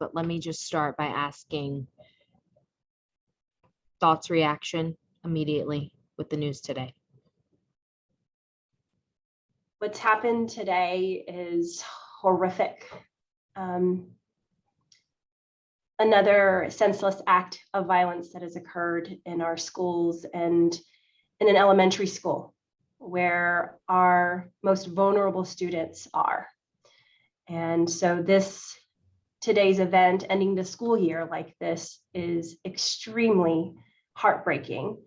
but let me just start by asking thoughts, reaction immediately with the news today. What's happened today is horrific. Another senseless act of violence that has occurred in our schools and in an elementary school where our most vulnerable students are. And so today's event, ending the school year like this, is extremely heartbreaking.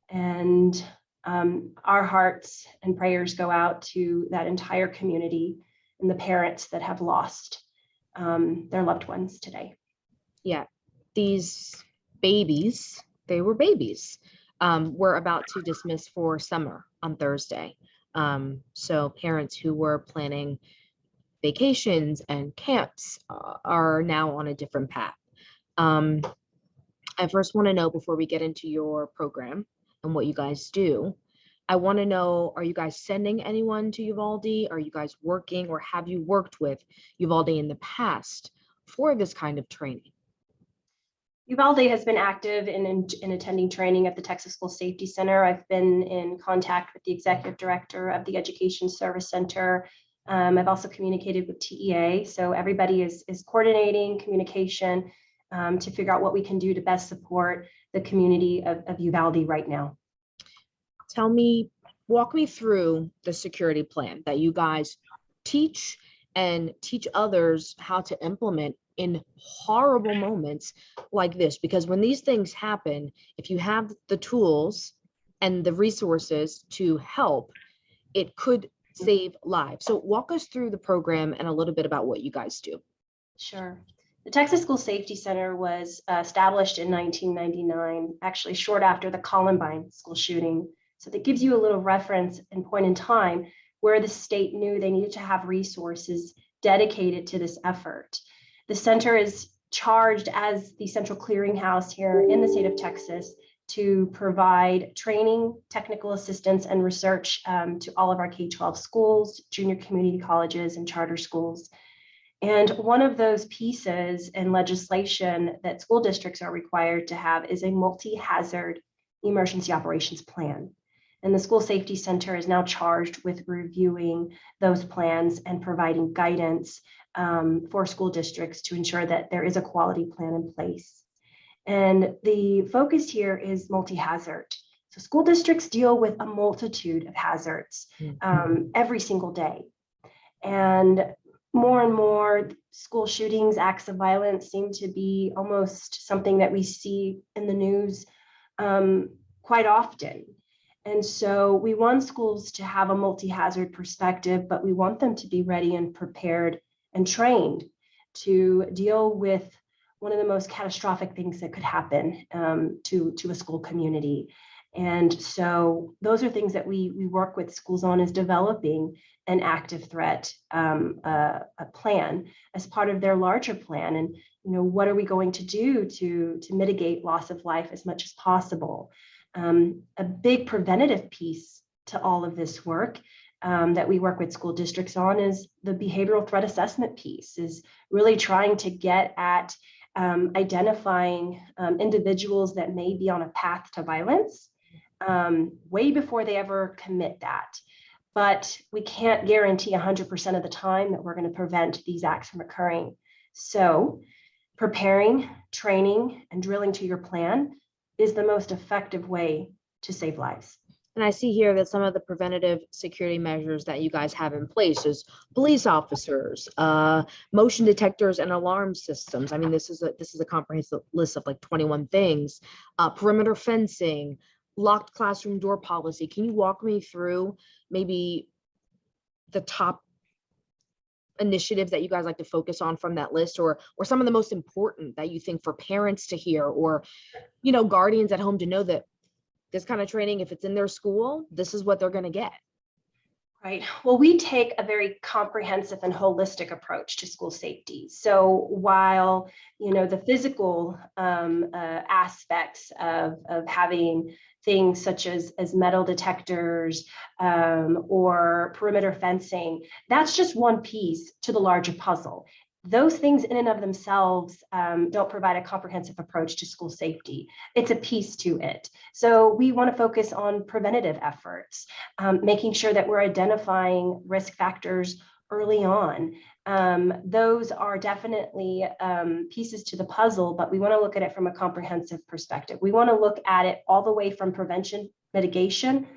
And our hearts and prayers go out to that entire community and the parents that have lost their loved ones today. Yeah, these babies, they were babies. We're about to dismiss for summer on Thursday. So parents who were planning vacations and camps are now on a different path. I first want to know, before we get into your program and what you guys do, I want to know, are you guys sending anyone to Uvalde? Are you guys working, or have you worked with Uvalde in the past for this kind of training? Uvalde has been active in attending training at the Texas School Safety Center. I've been in contact with the executive director of the Education Service Center. I've also communicated with TEA. So everybody is coordinating communication to figure out what we can do to best support the community of Uvalde right now. Walk me through the security plan that you guys teach and teach others how to implement in horrible moments like this. Because when these things happen, if you have the tools and the resources to help, it could save lives. So walk us through the program and a little bit about what you guys do. Sure. The Texas School Safety Center was established in 1999, actually short after the Columbine school shooting. So that gives you a little reference and point in time where the state knew they needed to have resources dedicated to this effort. The center is charged as the central clearinghouse here in the state of Texas to provide training, technical assistance, and research to all of our K-12 schools, junior community colleges, and charter schools. And one of those pieces in legislation that school districts are required to have is a multi-hazard emergency operations plan. And the School Safety Center is now charged with reviewing those plans and providing guidance for school districts to ensure that there is a quality plan in place. And the focus here is multi-hazard. So school districts deal with a multitude of hazards every single day. And more school shootings, acts of violence seem to be almost something that we see in the news quite often. And so we want schools to have a multi-hazard perspective, but we want them to be ready and prepared and trained to deal with one of the most catastrophic things that could happen to a school community. And so those are things that we work with schools on, is developing an active threat a plan as part of their larger plan. And what are we going to do to mitigate loss of life as much as possible? A big preventative piece to all of this work that we work with school districts on is the behavioral threat assessment piece, is really trying to get at identifying individuals that may be on a path to violence way before they ever commit that. But we can't guarantee 100% of the time that we're going to prevent these acts from occurring. So preparing, training, and drilling to your plan is the most effective way to save lives. And I see here that some of the preventative security measures that you guys have in place is police officers, motion detectors, and alarm systems. I mean, this is a comprehensive list of like 21 things. Perimeter fencing, locked classroom door policy. Can you walk me through maybe the top initiatives that you guys like to focus on from that list, or some of the most important that you think for parents to hear, or guardians at home to know that this kind of training, if it's in their school, this is what they're going to get? Right. Well, we take a very comprehensive and holistic approach to school safety. So while, the physical aspects of having things such as metal detectors or perimeter fencing, that's just one piece to the larger puzzle. those things in and of themselves don't provide a comprehensive approach to school safety. It's a piece to it. So we want to focus on preventative efforts, making sure that we're identifying risk factors early on. Those are definitely pieces to the puzzle, but we want to look at it from a comprehensive perspective. We want to look at it all the way from prevention, mitigation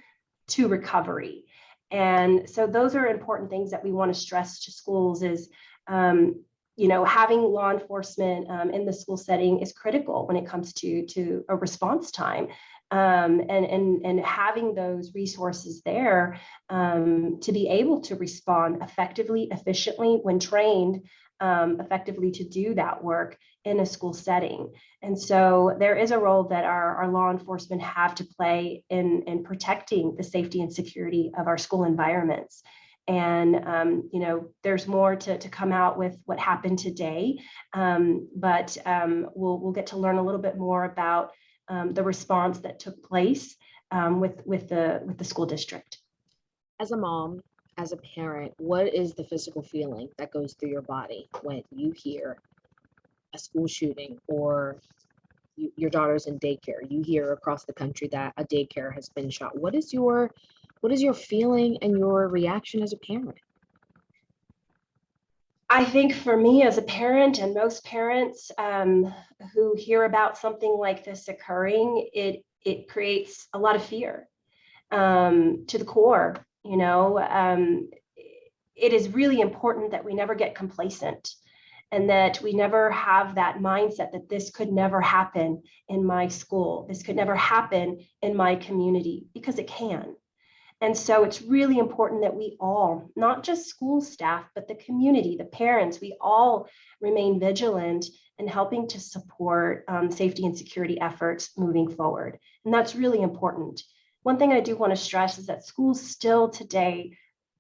to recovery. And so those are important things that we want to stress to schools is, having law enforcement in the school setting is critical when it comes to a response time. And having those resources there to be able to respond effectively, efficiently, when trained effectively to do that work in a school setting. And so there is a role that our law enforcement have to play in protecting the safety and security of our school environments. And there's more to come out with what happened today, but we'll get to learn a little bit more about the response that took place with the school district. As a mom, as a parent, what is the physical feeling that goes through your body when you hear a school shooting, or your daughter's in daycare? You hear across the country that a daycare has been shot. What is your feeling and your reaction as a parent? I think for me as a parent, and most parents who hear about something like this occurring, it creates a lot of fear to the core. It is really important that we never get complacent, and that we never have that mindset that this could never happen in my school, this could never happen in my community, because it can. And so it's really important that we all, not just school staff, but the community, the parents, we all remain vigilant in helping to support safety and security efforts moving forward. And that's really important. One thing I do want to stress is that schools still today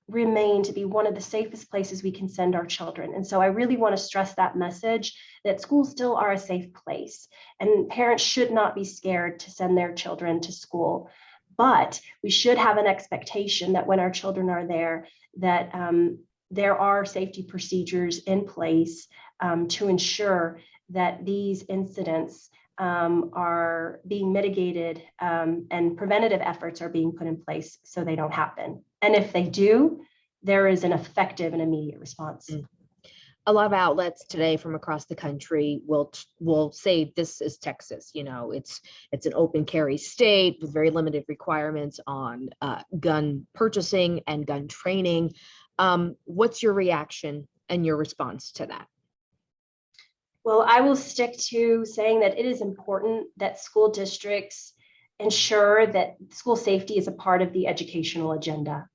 remain to be one of the safest places we can send our children. And so I really want to stress that message, that schools still are a safe place, and parents should not be scared to send their children to school. But we should have an expectation that when our children are there, that there are safety procedures in place to ensure that these incidents are being mitigated and preventative efforts are being put in place so they don't happen. And if they do, there is an effective and immediate response. A lot of outlets today from across the country will say this is Texas. It's an open carry state with very limited requirements on gun purchasing and gun training. What's your reaction and your response to that? Well, I will stick to saying that it is important that school districts ensure that school safety is a part of the educational agenda.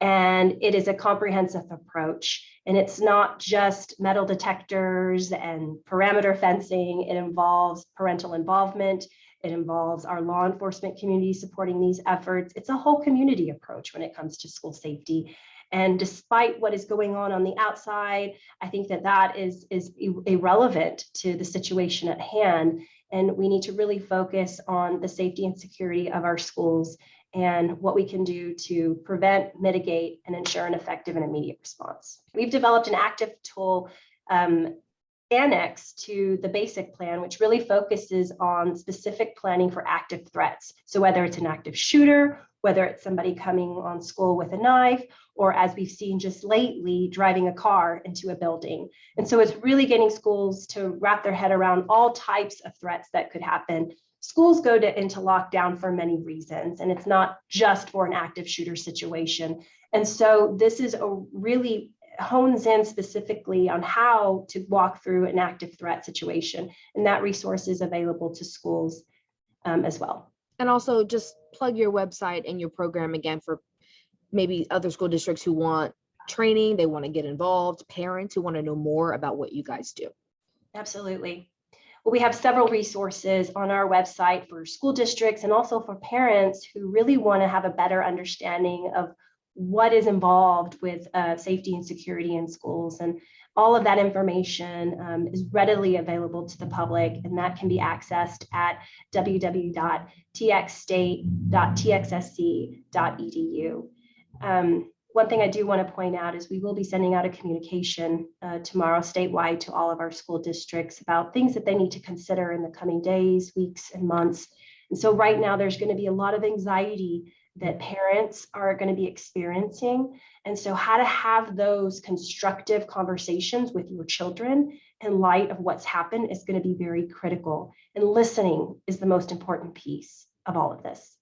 And it is a comprehensive approach. And it's not just metal detectors and perimeter fencing. It involves parental involvement. It involves our law enforcement community supporting these efforts. It's a whole community approach when it comes to school safety. And despite what is going on the outside, I think that is irrelevant to the situation at hand. And we need to really focus on the safety and security of our schools and what we can do to prevent, mitigate, and ensure an effective and immediate response. We've developed an active tool annex to the basic plan, which really focuses on specific planning for active threats. So whether it's an active shooter, whether it's somebody coming on school with a knife, or as we've seen just lately, driving a car into a building. And so it's really getting schools to wrap their head around all types of threats that could happen. Schools go into lockdown for many reasons, and it's not just for an active shooter situation. And so this is really hones in specifically on how to walk through an active threat situation. And that resource is available to schools as well. And also just plug your website and your program again for maybe other school districts who want training, they want to get involved, parents who want to know more about what you guys do. Absolutely. Well, we have several resources on our website for school districts and also for parents who really want to have a better understanding of what is involved with safety and security in schools. And all of that information is readily available to the public, and that can be accessed at www.txstate.txsc.edu. One thing I do want to point out is we will be sending out a communication tomorrow statewide to all of our school districts about things that they need to consider in the coming days, weeks, and months. And so right now there's going to be a lot of anxiety that parents are going to be experiencing. And so how to have those constructive conversations with your children in light of what's happened is going to be very critical. And listening is the most important piece of all of this.